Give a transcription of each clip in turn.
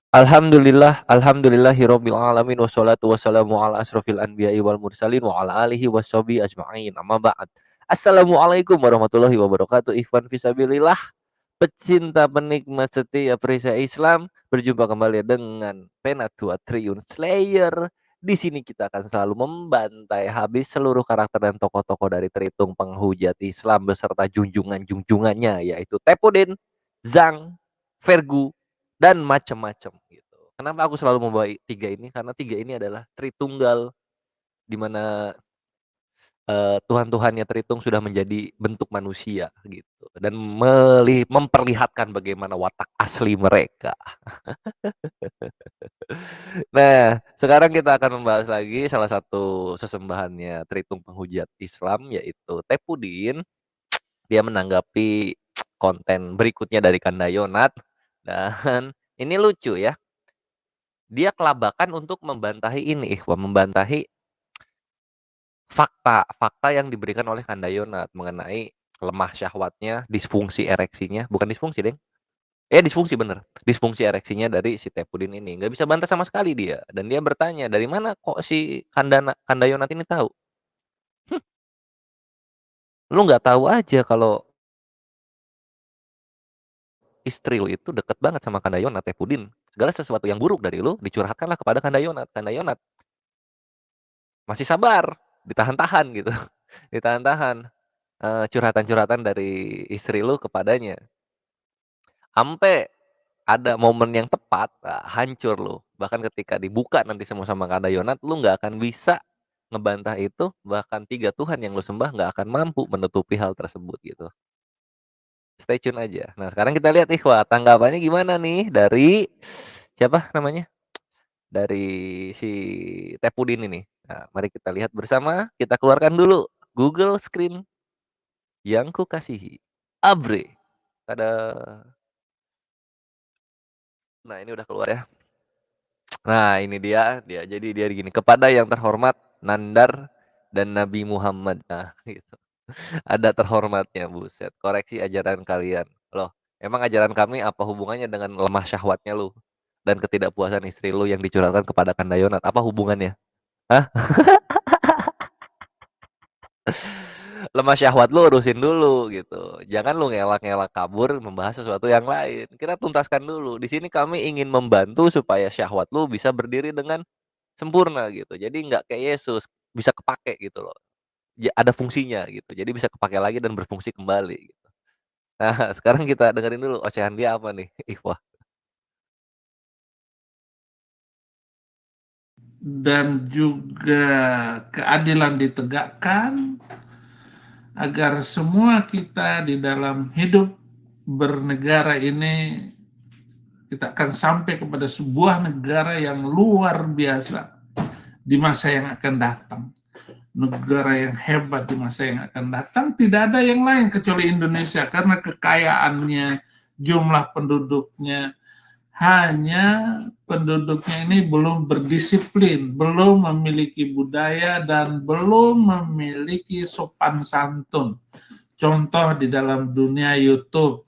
Alhamdulillahirabbil alamin wassalatu wassalamu ala asrofil anbiya'i wal mursalin wa ala alihi washabihi ajma'in. Amma ba'd. Assalamualaikum warahmatullahi wabarakatuh. Ikhwan fisabilillah, pecinta penikmat setia perisai Islam, berjumpa kembali dengan Penatua Triun Slayer. Di sini kita akan selalu membantai habis seluruh karakter dan tokoh-tokoh dari Tritung penghujat Islam beserta junjungan-junjungannya, yaitu Tepudin, Zhang, Vergu, dan macam-macam gitu. Kenapa aku selalu membawa tiga ini? Karena tiga ini adalah Tritunggal, di mana Tuhan-Tuhannya terhitung sudah menjadi bentuk manusia gitu dan memperlihatkan bagaimana watak asli mereka. Nah, sekarang kita akan membahas lagi salah satu sesembahannya terhitung penghujat Islam, yaitu Tepudin. Dia menanggapi konten berikutnya dari Kandayonat, dan ini lucu ya. Dia kelabakan untuk membantahi ini, membantahi fakta yang diberikan oleh Kandayonat mengenai lemah syahwatnya, disfungsi ereksinya, bukan disfungsi, Deng. Disfungsi bener. Disfungsi ereksinya dari si Tepudin ini. Nggak bisa bantah sama sekali dia. Dan dia bertanya, dari mana kok si Kandayonat ini tahu? Lu nggak tahu aja kalau istri lu itu deket banget sama Kandayonat, Tepudin. Segala sesuatu yang buruk dari lu dicurhatkanlah kepada Kandayonat. Kandayonat masih sabar, ditahan-tahan gitu. Ditahan-tahan curhatan-curhatan dari istri lu kepadanya. Sampai ada momen yang tepat, hancur lu. Bahkan ketika dibuka nanti semua sama Kandayonat, lu nggak akan bisa ngebantah itu, bahkan 3 Tuhan yang lu sembah nggak akan mampu menutupi hal tersebut gitu. Stay tune aja. Nah, sekarang kita lihat ikhwah, tanggapannya gimana nih dari siapa namanya? Dari si Tepudin ini. Nah, mari kita lihat bersama, kita keluarkan dulu Google Screen yang kukasihi. Abre. Tada. Nah, ini udah keluar ya. Nah, ini dia. Jadi dia gini, kepada yang terhormat Nandar dan Nabi Muhammad. Nah, gitu. Ada terhormatnya, buset. Koreksi ajaran kalian. Loh, emang ajaran kami apa hubungannya dengan lemah syahwatnya lu dan ketidakpuasan istri lu yang dicurahkan kepada Kandayonat? Apa hubungannya? Hah? Lemah syahwat lu urusin dulu gitu. Jangan lu ngelak-ngelak kabur membahas sesuatu yang lain. Kita tuntaskan dulu. Di sini kami ingin membantu supaya syahwat lu bisa berdiri dengan sempurna gitu. Jadi nggak kayak Yesus, bisa kepake gitu loh. Ada fungsinya gitu. Jadi bisa kepake lagi dan berfungsi kembali gitu. Nah, sekarang kita dengerin dulu ocehan dia apa nih, Ikhwah. Dan juga keadilan ditegakkan agar semua kita di dalam hidup bernegara ini kita akan sampai kepada sebuah negara yang luar biasa di masa yang akan datang. Negara yang hebat di masa yang akan datang, tidak ada yang lain kecuali Indonesia karena kekayaannya, jumlah penduduknya, hanya penduduknya ini belum berdisiplin, belum memiliki budaya, dan belum memiliki sopan santun. Contoh di dalam dunia YouTube,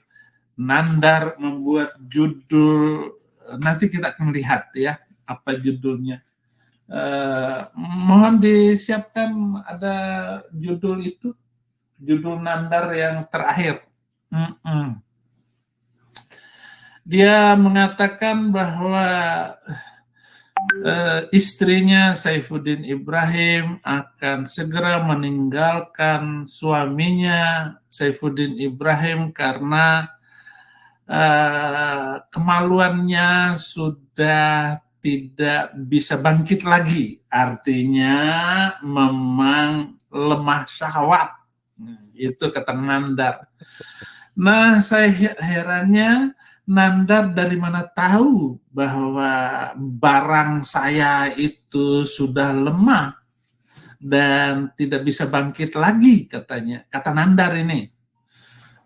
Nandar membuat judul, nanti kita akan lihat ya apa judulnya. Mohon disiapkan ada judul itu, judul Nandar yang terakhir. Dia mengatakan bahwa istrinya Saifuddin Ibrahim akan segera meninggalkan suaminya Saifuddin Ibrahim karena kemaluannya sudah tidak bisa bangkit lagi. Artinya memang lemah syahwat. Itu kata Nandar. Nah, saya herannya Nandar dari mana tahu bahwa barang saya itu sudah lemah dan tidak bisa bangkit lagi, katanya. Kata Nandar ini.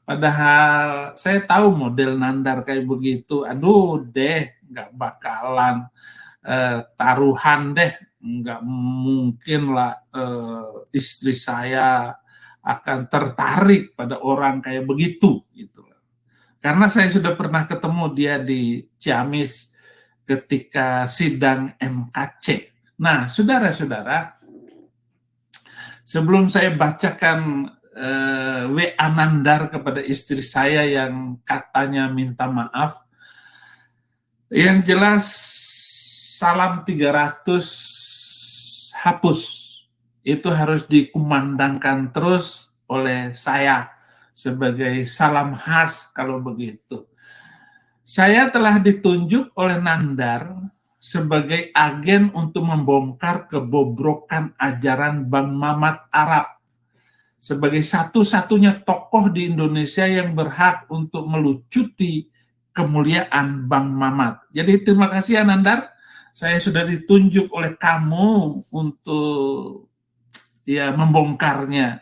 Padahal saya tahu model Nandar kayak begitu. Aduh deh, nggak bakalan taruhan deh. Nggak mungkin lah istri saya akan tertarik pada orang kayak begitu. Gitu. Karena saya sudah pernah ketemu dia di Ciamis, ketika sidang MKC. Nah, saudara-saudara, sebelum saya bacakan WA Nandar kepada istri saya yang katanya minta maaf, yang jelas salam 300 hapus itu harus dikumandangkan terus oleh saya sebagai salam khas kalau begitu. Saya telah ditunjuk oleh Nandar sebagai agen untuk membongkar kebobrokan ajaran Bang Mamat Arab sebagai satu-satunya tokoh di Indonesia yang berhak untuk melucuti kemuliaan Bang Mamat. Jadi terima kasih ya Nandar, saya sudah ditunjuk oleh kamu untuk ya membongkarnya.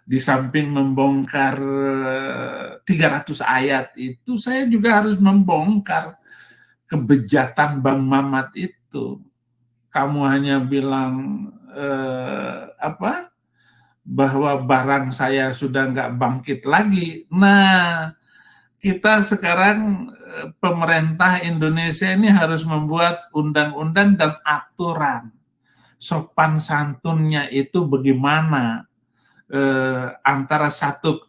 Di samping membongkar 300 ayat itu, saya juga harus membongkar kebejatan Bang Mamat itu. Kamu hanya bilang bahwa barang saya sudah nggak bangkit lagi. Nah, kita sekarang pemerintah Indonesia ini harus membuat undang-undang dan aturan. Sopan santunnya itu bagaimana antara satu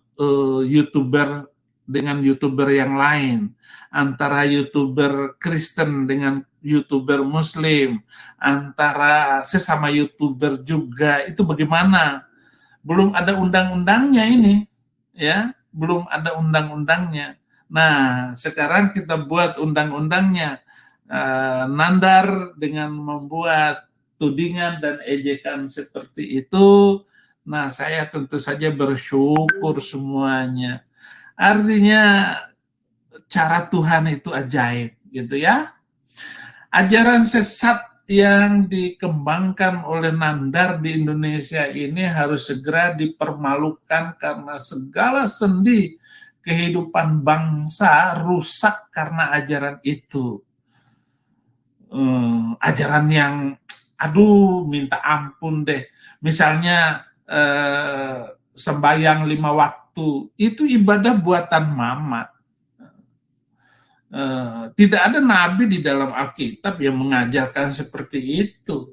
YouTuber dengan YouTuber yang lain, antara YouTuber Kristen dengan YouTuber Muslim, antara sesama YouTuber juga, itu bagaimana? Belum ada undang-undangnya ini, ya, belum ada undang-undangnya. Nah, sekarang kita buat undang-undangnya. Nandar dengan membuat tudingan dan ejekan seperti itu, nah saya tentu saja bersyukur semuanya. Artinya cara Tuhan itu ajaib, gitu ya. Ajaran sesat yang dikembangkan oleh Nandar di Indonesia ini harus segera dipermalukan karena segala sendi kehidupan bangsa rusak karena ajaran itu. Ajaran yang aduh minta ampun deh. Misalnya sembahyang 5 waktu itu ibadah buatan Mamat. Tidak ada nabi di dalam Alkitab yang mengajarkan seperti itu.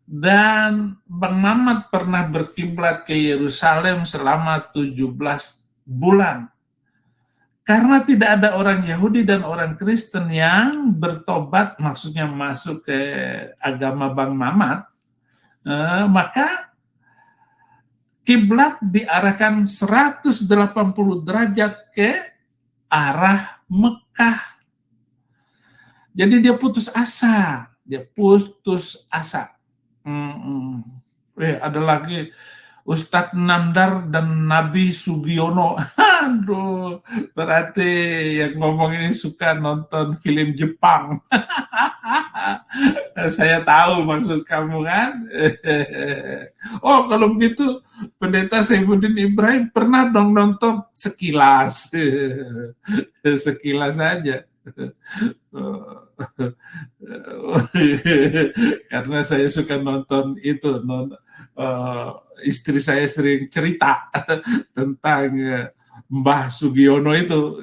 Dan Bang Mamat pernah berkiblat ke Yerusalem selama 17 bulan. Karena tidak ada orang Yahudi dan orang Kristen yang bertobat, maksudnya masuk ke agama Bang Mamat, maka kiblat diarahkan 180 derajat ke arah Mekah. Jadi dia putus asa. Ada lagi Ustadz Nandar dan Nabi Sugiono. Aduh, berarti yang ngomong ini suka nonton film Jepang. Saya tahu maksud kamu kan. Oh, kalau begitu Pendeta Saifuddin Ibrahim pernah dong nonton sekilas. Sekilas saja. Karena saya suka nonton itu, istri saya sering cerita tentang Mbah Sugiono itu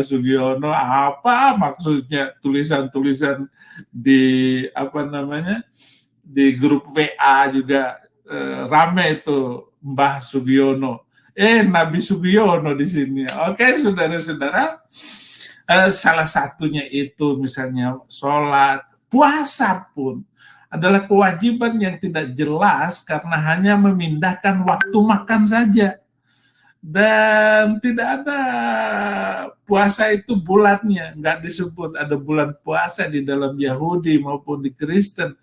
Sugiono apa maksudnya, tulisan-tulisan di di grup WA juga rame itu Mbah Sugiono. Nabi Sugiono di sini. Oke, saudara-saudara, salah satunya itu misalnya sholat, puasa pun adalah kewajiban yang tidak jelas karena hanya memindahkan waktu makan saja. Dan tidak ada puasa itu bulannya, nggak disebut ada bulan puasa di dalam Yahudi maupun di Kristen.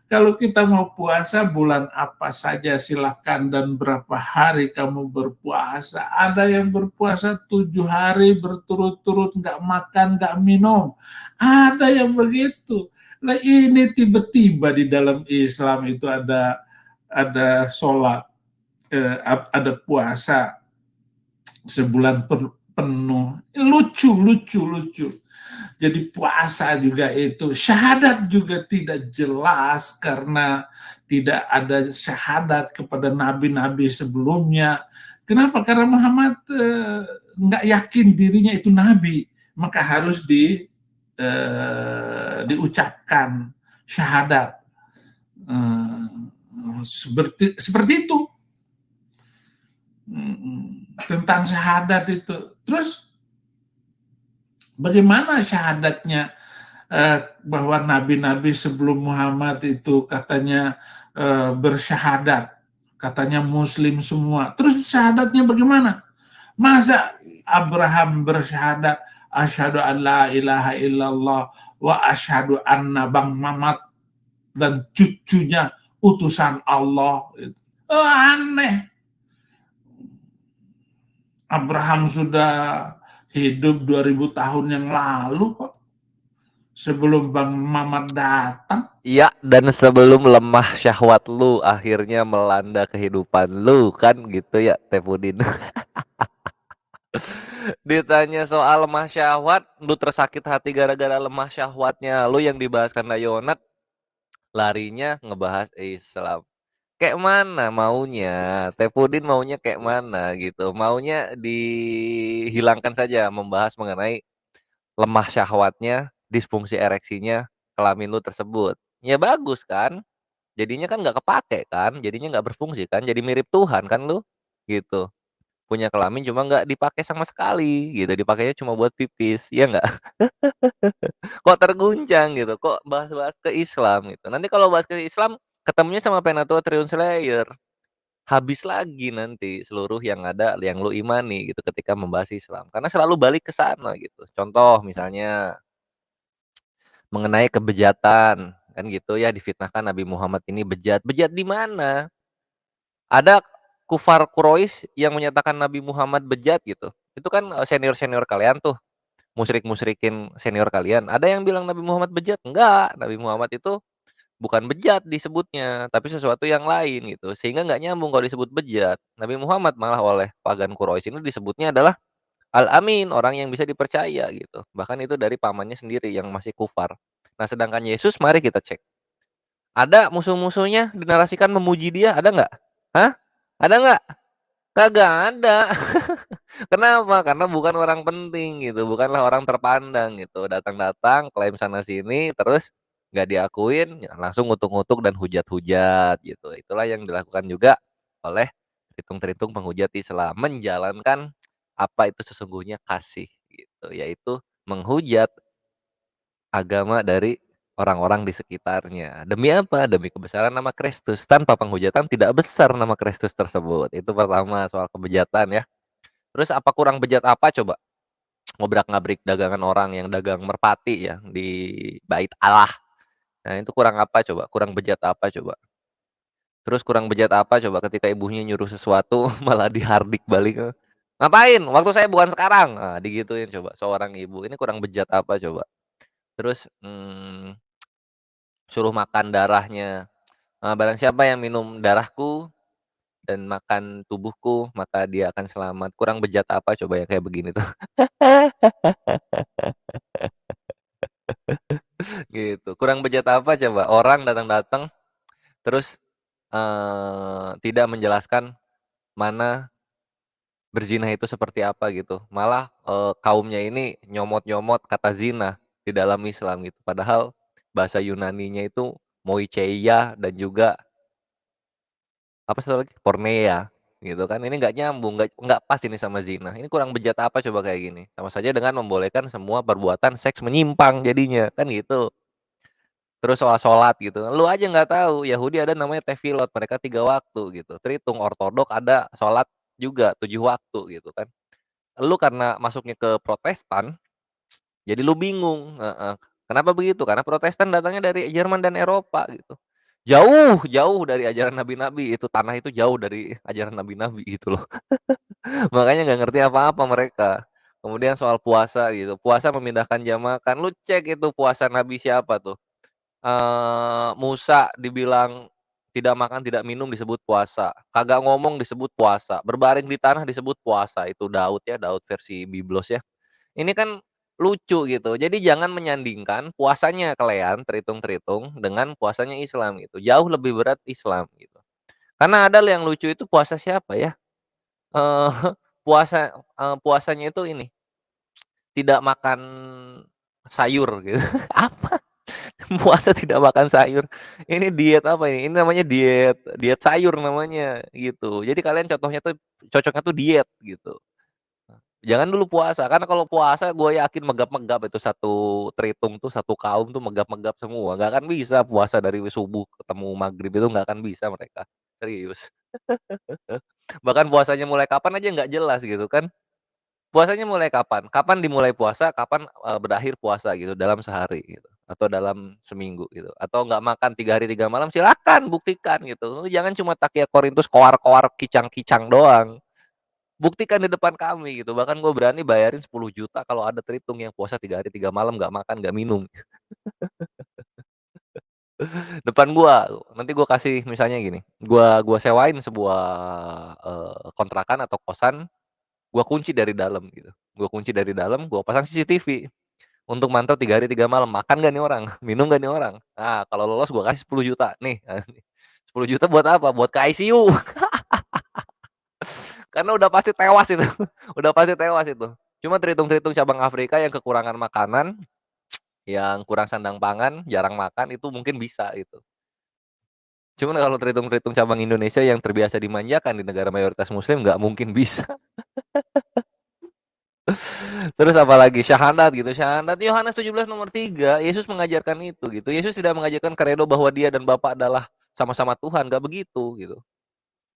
Kalau kita mau puasa bulan apa saja silahkan, dan berapa hari kamu berpuasa. Ada yang berpuasa 7 hari berturut-turut nggak makan, nggak minum. Ada yang begitu. Nah ini tiba-tiba di dalam Islam itu ada sholat, ada puasa sebulan penuh. Lucu. Jadi puasa juga itu, syahadat juga tidak jelas karena tidak ada syahadat kepada nabi-nabi sebelumnya. Kenapa? Karena Muhammad nggak yakin dirinya itu nabi. maka harus diucapkan syahadat. Seperti itu tentang syahadat itu. Terus bagaimana syahadatnya, bahwa nabi-nabi sebelum Muhammad itu katanya bersyahadat, katanya muslim semua. Terus syahadatnya bagaimana? Masa Abraham bersyahadat asyhadu an la ilaha illallah wa asyhadu anna Bang Mamat dan cucunya utusan Allah. Aneh. Abraham sudah hidup 2000 tahun yang lalu kok. Sebelum Bang Mamat datang. Iya, dan sebelum lemah syahwat lu akhirnya melanda kehidupan lu kan gitu ya, Tepudin. Ditanya soal lemah syahwat, lu tersakit hati gara-gara lemah syahwatnya. Lu yang dibahas karena Yonat larinya ngebahas Islam. Kayak mana maunya? Tepudin maunya kayak mana gitu. Maunya dihilangkan saja membahas mengenai lemah syahwatnya, disfungsi ereksinya kelamin lu tersebut. Ya bagus kan? Jadinya kan nggak kepake kan? Jadinya nggak berfungsi kan? Jadi mirip Tuhan kan lu? Gitu. Punya kelamin cuma nggak dipakai sama sekali gitu. Dipakainya cuma buat pipis. Ya nggak? Kok terguncang gitu? Kok bahas-bahas ke Islam gitu? Nanti kalau bahas ke Islam ketemunya sama Penatua Triun Slayer. Habis lagi nanti seluruh yang ada yang lu imani gitu ketika membahas Islam. Karena selalu balik ke sana gitu. Contoh misalnya mengenai kebejatan kan gitu ya, difitnahkan Nabi Muhammad ini bejat. Bejat di mana? Ada kufar Quraisy yang menyatakan Nabi Muhammad bejat gitu. Itu kan senior-senior kalian tuh, musyrik-musyrikin senior kalian. Ada yang bilang Nabi Muhammad bejat? Enggak, Nabi Muhammad itu bukan bejat disebutnya, tapi sesuatu yang lain gitu. Sehingga nggak nyambung kalau disebut bejat. Nabi Muhammad malah oleh pagan Quraisy ini disebutnya adalah Al-Amin, orang yang bisa dipercaya gitu. Bahkan itu dari pamannya sendiri yang masih kufar. Nah, sedangkan Yesus mari kita cek. Ada musuh-musuhnya dinarasikan memuji dia, ada nggak? Hah? Ada nggak? Kagak ada. Kenapa? Karena bukan orang penting gitu, bukanlah orang terpandang gitu. Datang-datang, klaim sana sini, terus nggak diakuin, ya langsung ngutuk-ngutuk dan hujat-hujat gitu. Itulah yang dilakukan juga oleh terhitung-terhitung penghujat Islam, menjalankan apa itu sesungguhnya kasih gitu, yaitu menghujat agama dari orang-orang di sekitarnya. Demi apa? Demi kebesaran nama Kristus. Tanpa penghujatan tidak besar nama Kristus tersebut. Itu pertama soal kebejatan ya. Terus apa kurang bejat apa coba? Ngobrak-ngabrik dagangan orang yang dagang merpati ya di Bait Allah. Nah, itu kurang apa coba? Kurang bejat apa coba? Terus kurang bejat apa coba ketika ibunya nyuruh sesuatu malah dihardik balik. Ngapain? Waktu saya bukan sekarang. Nah, digituin coba seorang ibu. Ini kurang bejat apa coba? Terus suruh makan darahnya. Barang siapa yang minum darahku dan makan tubuhku, maka dia akan selamat. Kurang bejat apa coba ya kayak begini tuh. Gitu. Kurang bejat apa coba? Orang datang-datang terus tidak menjelaskan mana berzina itu seperti apa gitu. Malah kaumnya ini nyomot-nyomot kata zina di dalam Islam gitu. Padahal bahasa Yunaninya itu moicheia dan juga apa satu lagi? Porneia gitu kan. Ini nggak nyambung, nggak pas ini sama zina. Ini kurang bejat apa coba kayak gini. Sama saja dengan membolehkan semua perbuatan seks menyimpang jadinya, kan gitu. Terus soal sholat gitu, lu aja nggak tahu Yahudi ada namanya tefilot, mereka 3 waktu gitu. Terhitung ortodok ada sholat juga 7 waktu gitu kan. Lu karena masuknya ke Protestan, jadi lu bingung, heeh. Kenapa begitu? Karena Protestan datangnya dari Jerman dan Eropa gitu. Jauh, jauh dari ajaran nabi-nabi, itu tanah itu jauh dari ajaran nabi-nabi gitu loh. Makanya nggak ngerti apa-apa mereka. Kemudian soal puasa gitu, puasa memindahkan jam makan, lu cek itu puasa nabi siapa tuh? Musa dibilang tidak makan, tidak minum disebut puasa, kagak ngomong disebut puasa, berbaring di tanah disebut puasa, itu Daud ya, Daud versi Biblos ya. Ini kan lucu gitu, jadi jangan menyandingkan puasanya kalian terhitung-terhitung dengan puasanya Islam gitu, jauh lebih berat Islam gitu. Karena ada yang lucu itu puasa siapa ya, eee, puasanya itu ini, tidak makan sayur gitu. Apa? Puasa tidak makan sayur. Ini diet apa ini? Ini namanya diet diet sayur namanya, gitu. Jadi kalian contohnya tuh cocoknya tuh diet, gitu. Jangan dulu puasa, karena kalau puasa gue yakin megap-megap itu satu tritung tuh, satu kaum tuh megap-megap semua, nggak akan bisa puasa dari subuh ketemu maghrib itu nggak akan bisa mereka, serius. Bahkan puasanya mulai kapan aja nggak jelas gitu kan. Puasanya mulai kapan? Kapan dimulai puasa, kapan, berakhir puasa gitu, dalam sehari gitu, atau dalam seminggu gitu, atau nggak makan 3 hari 3 malam, silakan buktikan gitu. Jangan cuma takia Korintus koar-koar, kicang-kicang doang. Buktikan di depan kami gitu, bahkan gue berani bayarin 10 juta kalau ada Tritung yang puasa 3 hari 3 malam nggak makan, nggak minum, depan gua. Nanti gua kasih misalnya gini, gua sewain sebuah, kontrakan atau kosan, gua kunci dari dalam gitu. Gua kunci dari dalam, gua pasang CCTV untuk mantau 3 hari 3 malam, makan nggak nih orang, minum nggak nih orang. Nah, kalau lolos gua kasih 10 juta, nih, 10 juta buat apa? Buat ke ICU, karena udah pasti tewas itu, udah pasti tewas itu. Cuma Tritung-Tritung cabang Afrika yang kekurangan makanan, yang kurang sandang pangan, jarang makan, itu mungkin bisa gitu. Cuman kalau Tritung-Tritung cabang Indonesia yang terbiasa dimanjakan di negara mayoritas muslim, nggak mungkin bisa. Terus apalagi syahadat gitu, syahadat Yohanes 17 nomor 3, Yesus mengajarkan itu gitu. Yesus tidak mengajarkan kredo bahwa dia dan Bapa adalah sama-sama Tuhan, nggak begitu gitu.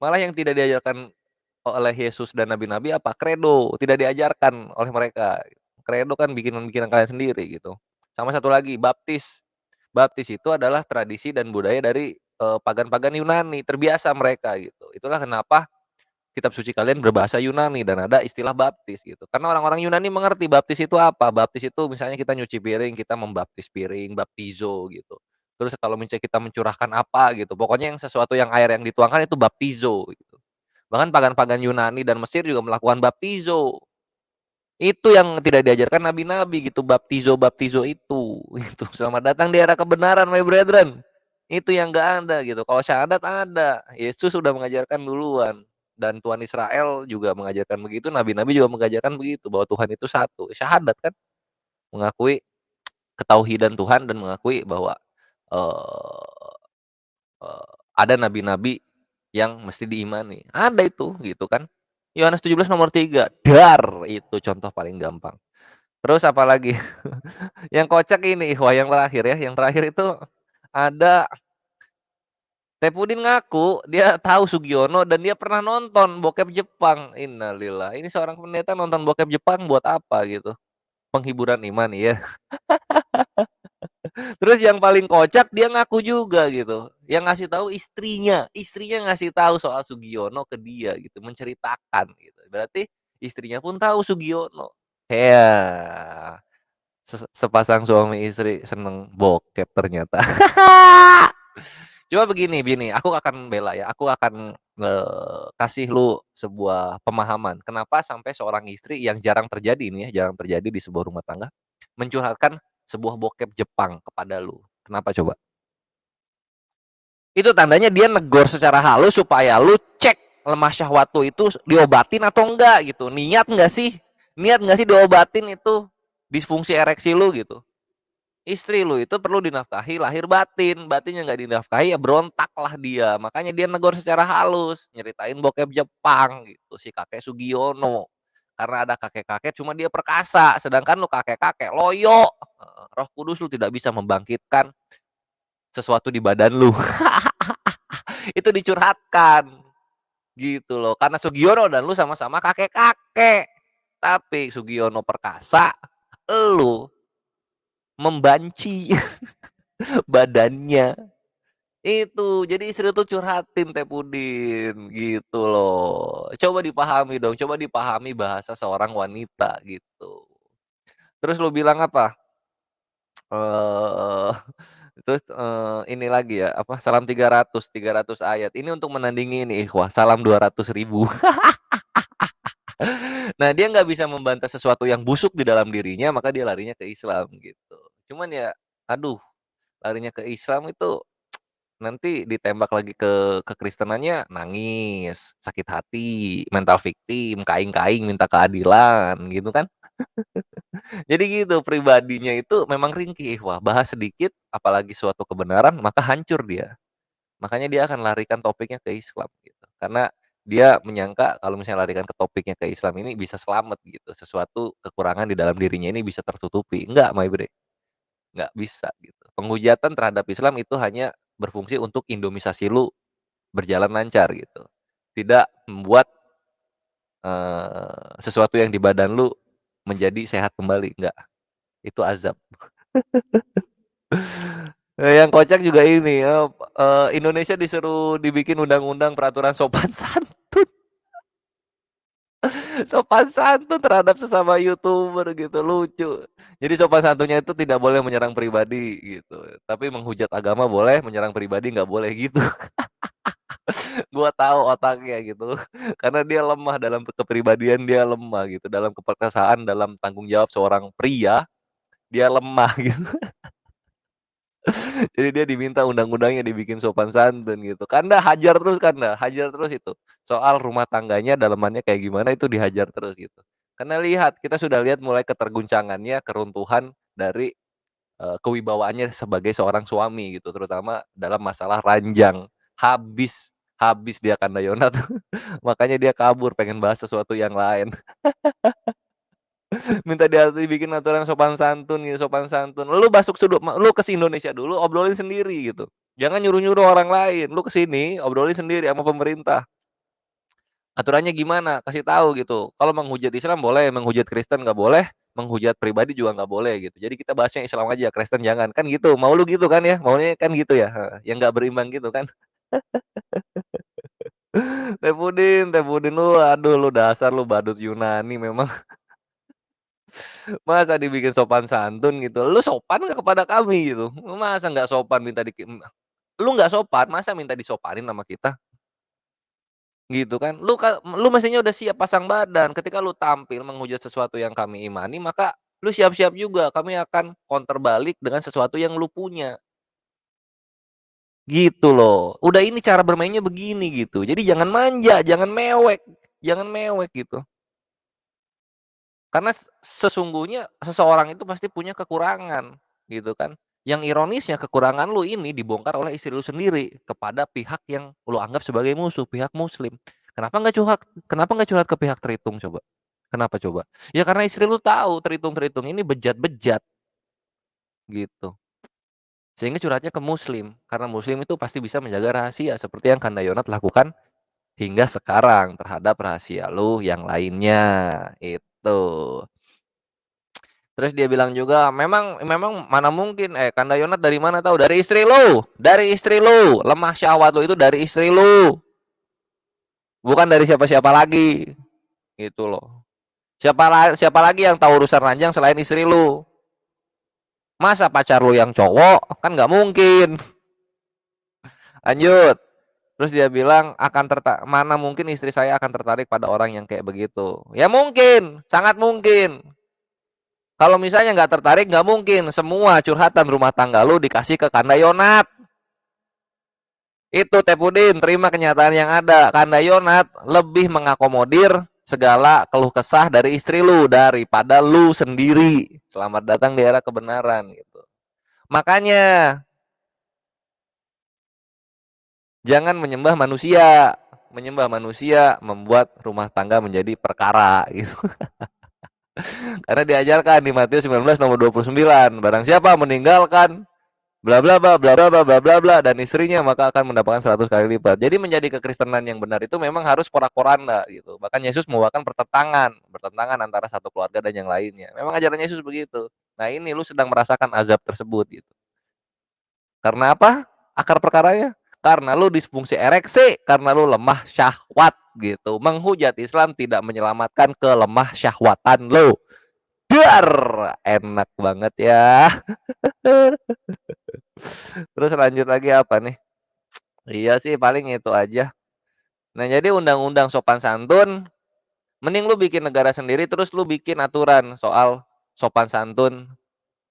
Malah yang tidak diajarkan oleh Yesus dan nabi-nabi apa? Kredo, tidak diajarkan oleh mereka. Kredo kan bikinan-bikinan kalian sendiri gitu. Sama satu lagi, baptis. Baptis itu adalah tradisi dan budaya dari, pagan-pagan Yunani, terbiasa mereka gitu. Itulah kenapa kitab suci kalian berbahasa Yunani dan ada istilah baptis gitu. Karena orang-orang Yunani mengerti baptis itu apa. Baptis itu misalnya kita nyuci piring, kita membaptis piring, baptizo gitu. Terus kalau misalnya kita mencurahkan apa gitu, pokoknya yang sesuatu yang air yang dituangkan itu baptizo gitu. Bahkan pagan-pagan Yunani dan Mesir juga melakukan baptizo. Itu yang tidak diajarkan nabi-nabi gitu, baptizo itu, itu. Selamat datang di era kebenaran, my brethren. Itu yang enggak ada gitu. Kalau syahadat ada. Yesus sudah mengajarkan duluan. Dan Tuhan Israel juga mengajarkan begitu, nabi-nabi juga mengajarkan begitu, bahwa Tuhan itu satu. Syahadat kan mengakui ketauhidan Tuhan dan mengakui bahwa eh, ada nabi-nabi yang mesti diimani. Ada itu gitu kan. Yohanes 17 nomor 3, dar itu contoh paling gampang. Terus apalagi? Yang kocak ini, wah yang terakhir ya, yang terakhir itu ada Tepudin ngaku dia tahu Sugiono dan dia pernah nonton bokep Jepang. Innalillah. Ini seorang pendeta nonton bokep Jepang buat apa gitu? Penghiburan iman ya. Terus yang paling kocak dia ngaku juga gitu. Yang ngasih tahu istrinya, istrinya ngasih tahu soal Sugiono ke dia gitu, menceritakan gitu. Berarti istrinya pun tahu Sugiono. Ya, sepasang suami istri seneng bokep ternyata. Cuma begini, aku akan bela ya, aku akan, kasih lu sebuah pemahaman, kenapa sampai seorang istri yang jarang terjadi ini ya, jarang terjadi di sebuah rumah tangga, mencurhatkan sebuah bokep Jepang kepada lu. Kenapa coba? Itu tandanya dia negor secara halus supaya lu cek lemah syahwat lu itu diobatin atau enggak gitu. Niat enggak sih? Niat enggak sih diobatin itu disfungsi ereksi lu gitu. Istri lu itu perlu dinafkahi lahir batin, batinnya nggak dinafkahi ya berontaklah dia. Makanya dia negor secara halus, nyeritain bokep Jepang gitu, si kakek Sugiono. Karena ada kakek-kakek cuma dia perkasa, sedangkan lu kakek-kakek loyo. Roh Kudus lu tidak bisa membangkitkan sesuatu di badan lu. Itu dicurhatkan gitu loh. Karena Sugiono dan lu sama-sama kakek-kakek. Tapi Sugiono perkasa, lu membanci badannya. Itu, jadi istri tuh curhatin Tepudin, gitu loh. Coba dipahami dong, coba dipahami bahasa seorang wanita, gitu. Terus lu bilang apa? Eee, terus, ini lagi ya, apa, salam 300 ayat. Ini untuk menandingi ini ikhwah, salam 200.000. Nah, dia nggak bisa membantah sesuatu yang busuk di dalam dirinya, maka dia larinya ke Islam, gitu. Cuman ya, aduh, larinya ke Islam itu nanti ditembak lagi ke kekristenannya nangis, sakit hati, mental victim, kaing-kaing minta keadilan gitu kan. Jadi gitu, pribadinya itu memang ringkih. Wah, bahas sedikit, apalagi suatu kebenaran, maka hancur dia. Makanya dia akan larikan topiknya ke Islam gitu. Karena dia menyangka kalau misalnya larikan ke topiknya ke Islam ini bisa selamat gitu. Sesuatu kekurangan di dalam dirinya ini bisa tertutupi. Enggak, my bre. Enggak bisa gitu. Penghujatan terhadap Islam itu hanya berfungsi untuk indomisasi lu berjalan lancar gitu. Tidak membuat sesuatu yang di badan lu menjadi sehat kembali, enggak. Itu azab. Yang kocak juga ini, Indonesia disuruh dibikin undang-undang peraturan sopan santun. Sopan santun terhadap sesama YouTuber gitu, lucu. Jadi sopan santunnya itu tidak boleh menyerang pribadi gitu. Tapi menghujat agama boleh, menyerang pribadi nggak boleh gitu. Gua tahu otaknya gitu. Karena dia lemah dalam kepribadian, dia lemah gitu. Dalam keperkasaan, dalam tanggung jawab seorang pria, dia lemah gitu. Jadi dia diminta undang-undangnya dibikin sopan santun gitu. Kanda hajar terus, Kanda hajar terus itu. Soal rumah tangganya dalamannya kayak gimana itu dihajar terus gitu. Karena lihat, kita sudah lihat mulai keterguncangannya, keruntuhan dari kewibawaannya sebagai seorang suami gitu, terutama dalam masalah ranjang. Habis habis dia Kanda Yonat. Makanya dia kabur pengen bahas sesuatu yang lain. Minta dia dibikin aturan sopan santun gitu, sopan santun. Lu masuk sudut, lu ke Indonesia dulu, obrolin sendiri gitu. Jangan nyuruh-nyuruh orang lain. Lu ke sini, obrolin sendiri sama pemerintah. Aturannya gimana? Kasih tahu gitu. Kalau menghujat Islam boleh, menghujat Kristen nggak boleh, menghujat pribadi juga nggak boleh gitu. Jadi kita bahasnya Islam aja, Kristen jangan. Kan gitu. Mau lu gitu kan ya? Maunya kan gitu ya. Yang nggak berimbang gitu kan. Teh Pudin lu, aduh lu dasar lu badut Yunani memang. Masa dibikin sopan santun gitu, lu sopan nggak kepada kami gitu? Masa nggak sopan minta lu nggak sopan, masa minta disopanin sama kita? Gitu kan. Lu mestinya udah siap pasang badan, ketika lu tampil menghujat sesuatu yang kami imani, maka lu siap-siap juga, kami akan counter balik dengan sesuatu yang lu punya. Gitu loh. Udah ini cara bermainnya begini gitu. Jadi jangan manja, jangan mewek gitu. Karena sesungguhnya seseorang itu pasti punya kekurangan, gitu kan. Yang ironisnya kekurangan lu ini dibongkar oleh istri lu sendiri kepada pihak yang lu anggap sebagai musuh, pihak muslim. Kenapa nggak curhat ke pihak Teritung coba? Kenapa coba? Ya karena istri lu tahu Teritung-Teritung ini bejat-bejat, gitu. Sehingga curhatnya ke muslim, karena muslim itu pasti bisa menjaga rahasia seperti yang Kanda Yonat lakukan hingga sekarang terhadap rahasia lu yang lainnya, itu. Terus dia bilang juga, memang memang mana mungkin, Kanda Yonat dari mana tahu? Dari istri lu, lemah syahwat lu itu dari istri lu, bukan dari siapa-siapa lagi, gitu loh. Siapa lagi yang tahu urusan ranjang selain istri lu? Masa pacar lu yang cowok? Kan nggak mungkin. Lanjut. Terus dia bilang mana mungkin istri saya akan tertarik pada orang yang kayak begitu? Ya mungkin, sangat mungkin. Kalau misalnya nggak tertarik, nggak mungkin semua curhatan rumah tangga lu dikasih ke Kanda Yonat. Itu Teh Pudin, terima kenyataan yang ada. Kanda Yonat lebih mengakomodir segala keluh kesah dari istri lu daripada lu sendiri. Selamat datang di era kebenaran gitu. Makanya jangan menyembah manusia. Menyembah manusia membuat rumah tangga menjadi perkara gitu. Karena diajarkan di Matius 19 nomor 29, barang siapa meninggalkan bla bla bla bla bla bla bla bla dan istrinya maka akan mendapatkan 100 kali lipat. Jadi menjadi kekristenan yang benar itu memang harus porak-poranda gitu. Bahkan Yesus membawakan bertentangan antara satu keluarga dan yang lainnya. Memang ajaran Yesus begitu. Nah, ini lu sedang merasakan azab tersebut gitu. Karena apa? Akar perkaranya? Karena lu disfungsi ereksi, karena lu lemah syahwat gitu. Menghujat Islam tidak menyelamatkan kelemah syahwatan lu. Dar, enak banget ya. Terus lanjut lagi apa nih? Iya sih paling itu aja. Nah, jadi undang-undang sopan santun, mending lu bikin negara sendiri terus lu bikin aturan soal sopan santun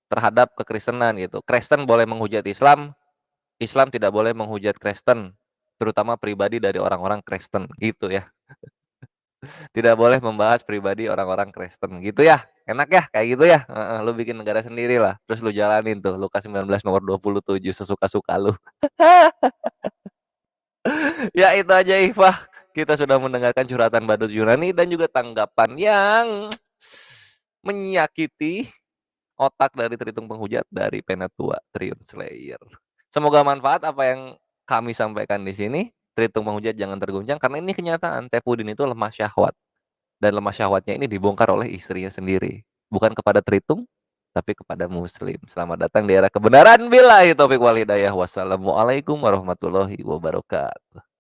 terhadap kekristenan gitu. Kristen boleh menghujat Islam, Islam tidak boleh menghujat Kristen, terutama pribadi dari orang-orang Kristen gitu ya. Tidak boleh membahas pribadi orang-orang Kristen gitu ya. Enak ya kayak gitu ya? Heeh, lu bikin negara sendiri lah, terus lu jalanin tuh Lukas 19 nomor 27 sesuka-suka lu. Ya itu aja Iqbal, kita sudah mendengarkan curhatan Badut Yunani dan juga tanggapan yang menyakiti otak dari Tritung Penghujat dari Penatua Triun Slayer. Semoga manfaat apa yang kami sampaikan di sini. Tritung Penghujat jangan terguncang karena ini kenyataan Tepudin itu lemah syahwat dan lemah syahwatnya ini dibongkar oleh istrinya sendiri, bukan kepada Tritung tapi kepada Muslim. Selamat datang di era kebenaran. Billahi taufik wal hidayah. Wassalamualaikum warahmatullahi wabarakatuh.